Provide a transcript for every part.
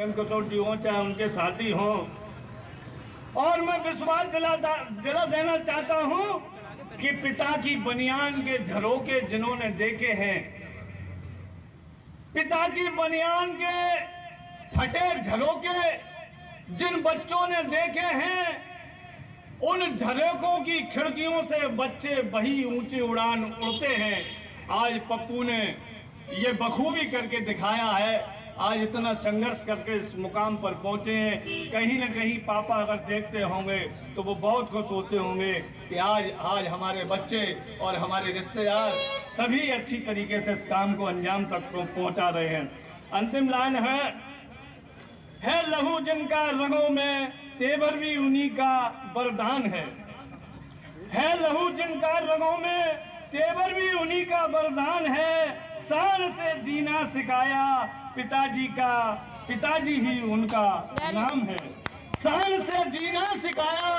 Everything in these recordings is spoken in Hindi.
छगन कसौटी हों चाहे उनके साथी हों। और मैं विश्वास दिला देना चाहता हूं कि पिता की बनियान के झरोके जिन्होंने देखे हैं, पिता की बनियान के फटे झरोके जिन बच्चों ने देखे हैं, उन झरोकों की खिड़कियों से बच्चे वही ऊंची उड़ान उड़ते हैं। आज पप्पू ने ये बखूबी करके दिखाया है। आज इतना संघर्ष करके इस मुकाम पर पहुंचे हैं। कहीं ना कहीं पापा अगर देखते होंगे तो वो बहुत खुश होते होंगे कि आज हमारे बच्चे और हमारे रिश्तेदार सभी अच्छी तरीके से इस काम को अंजाम तक पहुंचा रहे हैं। अंतिम लाइन है लहू जिनका रगों में तेवर भी उन्हीं का वरदान है लहू जिनका रगों में तेवर भी उन्हीं का वरदान है। शान से जीना सिखाया पिताजी ही उनका नाम है। शान से जीना सिखाया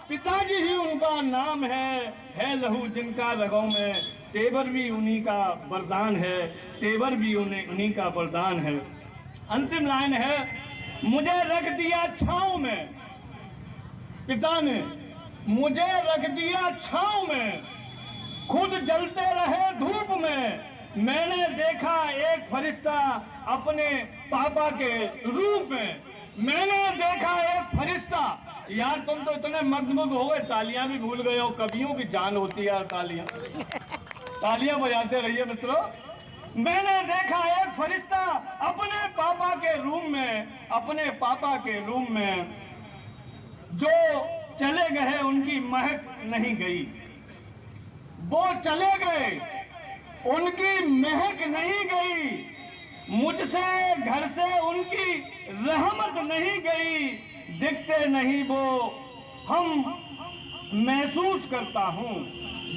पिताजी ही उनका नाम है लहू जिनका रगों में तेवर भी उन्हीं का वरदान है, तेवर भी उन्हीं का वरदान है। अंतिम लाइन है, मुझे रख दिया छांव में, पिता ने मुझे रख दिया छांव में, खुद जलते रहे धूप में। मैंने देखा एक फरिश्ता अपने पापा के रूप में, मैंने देखा एक फरिश्ता। यार तुम तो इतने मगमग हो गए, तालियां भी भूल गए हो। कवियों की जान होती है यार तालियां बजाते रहिए मित्रों। मैंने देखा एक फरिश्ता अपने पापा के रूम में, अपने पापा के रूम में। जो चले गए उनकी महक नहीं गई, वो चले गए उनकी महक नहीं गई। मुझसे घर से उनकी रहमत नहीं गई। दिखते नहीं वो हम महसूस करता हूँ,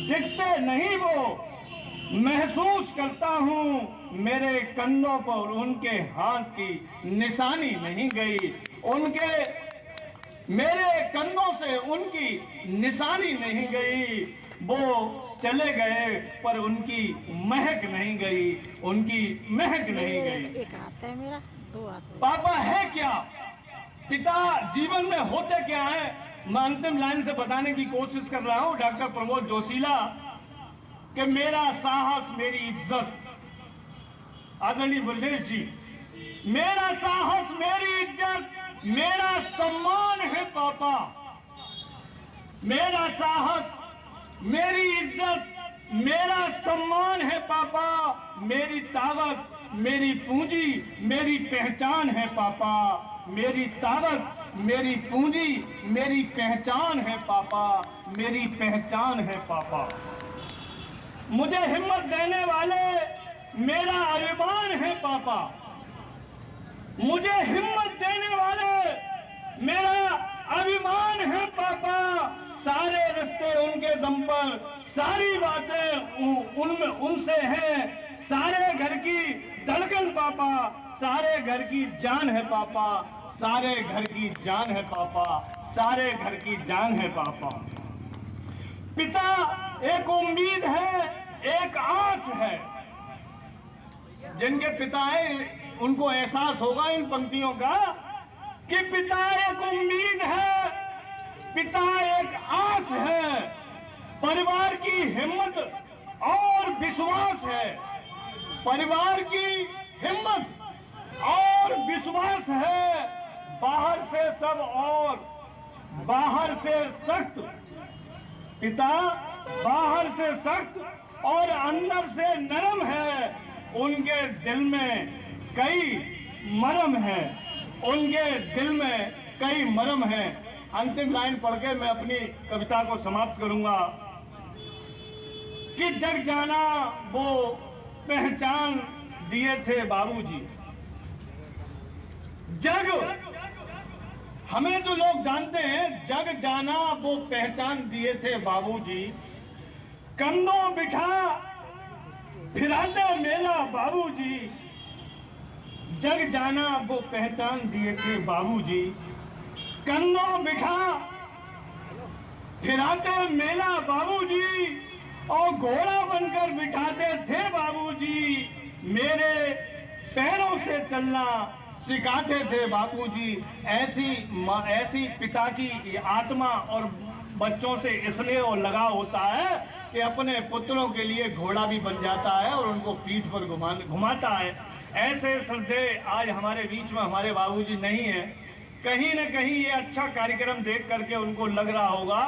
दिखते नहीं वो महसूस करता हूँ। मेरे कंधों पर उनके हाथ की निशानी नहीं गई, उनके मेरे कंधों से उनकी निशानी नहीं गई। वो चले गए पर उनकी महक नहीं गई, उनकी महक नहीं गई। एक हाथ है मेरा, दो हाथ है। पापा है क्या, पिता जीवन में होते क्या है, मैं अंतिम लाइन से बताने की कोशिश कर रहा हूं डॉक्टर प्रमोद जोशीला कि मेरा साहस मेरी इज्जत। आदरणीय ब्रजेश जी, मेरा साहस मेरी इज्जत मेरा सम्मान है पापा। मेरा साहस मेरी इज्जत मेरा सम्मान है पापा। मेरी ताकत मेरी पूंजी मेरी पहचान है पापा। मेरी ताकत मेरी पूंजी मेरी पहचान है पापा। मेरी पहचान है पापा। मुझे हिम्मत देने वाले मेरा अभिमान है पापा। मुझे हिम्मत देने वाले मेरा अभिमान है पापा। सारे रिश्ते उनके दम पर, सारी बातें उनमें उनसे हैं। सारे घर की धड़कन पापा, सारे घर की जान है पापा। सारे घर की जान है पापा। सारे घर की जान है पापा। पिता एक उम्मीद है, एक आस है। जिनके पिता हैं उनको एहसास होगा इन पंक्तियों का कि पिता एक उम्मीद है, पिता एक आस है। परिवार की हिम्मत और विश्वास है। परिवार की हिम्मत और विश्वास है। बाहर से सब और बाहर से सख्त, पिता बाहर से सख्त और अंदर से नरम है। उनके दिल में कई मरम है। उनके दिल में कई मरम है। अंतिम लाइन पढ़ के मैं अपनी कविता को समाप्त करूंगा कि जग जाना वो पहचान दिए थे बाबूजी। जग, हमें जो लोग जानते हैं, जग जाना वो पहचान दिए थे बाबूजी। कंधों बिठा फिराते मेला बाबूजी। जग जाना वो पहचान दिए थे बाबूजी। कंधों बिठा फिराते मेला बाबूजी और घोड़ा बनकर बिठाते थे बाबूजी। मेरे पैरों से चलना सिखाते थे बापूजी। ऐसी पिता की आत्मा और बच्चों से इसलिए और लगाव होता है कि अपने पुत्रों के लिए घोड़ा भी बन जाता है और उनको पीठ पर घुमाता है। ऐसे श्रद्धे आज हमारे बीच में हमारे बाबूजी नहीं है। कहीं न कहीं ये अच्छा कार्यक्रम देख करके उनको लग रहा होगा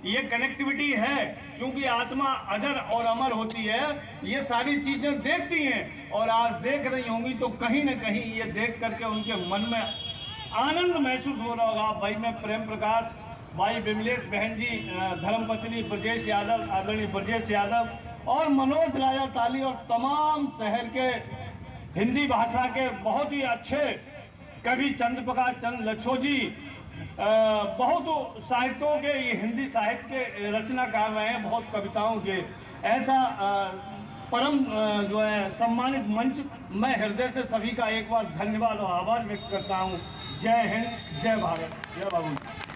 ये कनेक्टिविटी है, क्योंकि आत्मा अजर और अमर होती है, ये सारी चीजें देखती हैं और आज देख रही होंगी तो कहीं न कहीं ये देख करके उनके मन में आनंद महसूस हो रहा होगा। भाई मैं प्रेम प्रकाश, भाई विमलेश बहन जी, धर्मपत्नी ब्रजेश यादव, आदरणीय ब्रजेश यादव और मनोज राजा ताली और तमाम शहर के हिंदी भाषा के बहुत ही अच्छे कवि चंद्रप्रकाश चंद्र लच्छोजी, बहुत साहित्यों के, ये हिंदी साहित्य के रचनाकार रहे हैं, बहुत कविताओं के। ऐसा परम जो है सम्मानित मंच, मैं हृदय से सभी का एक बार धन्यवाद और आभार व्यक्त करता हूँ। जय हिंद, जय भारत, जय बाबू।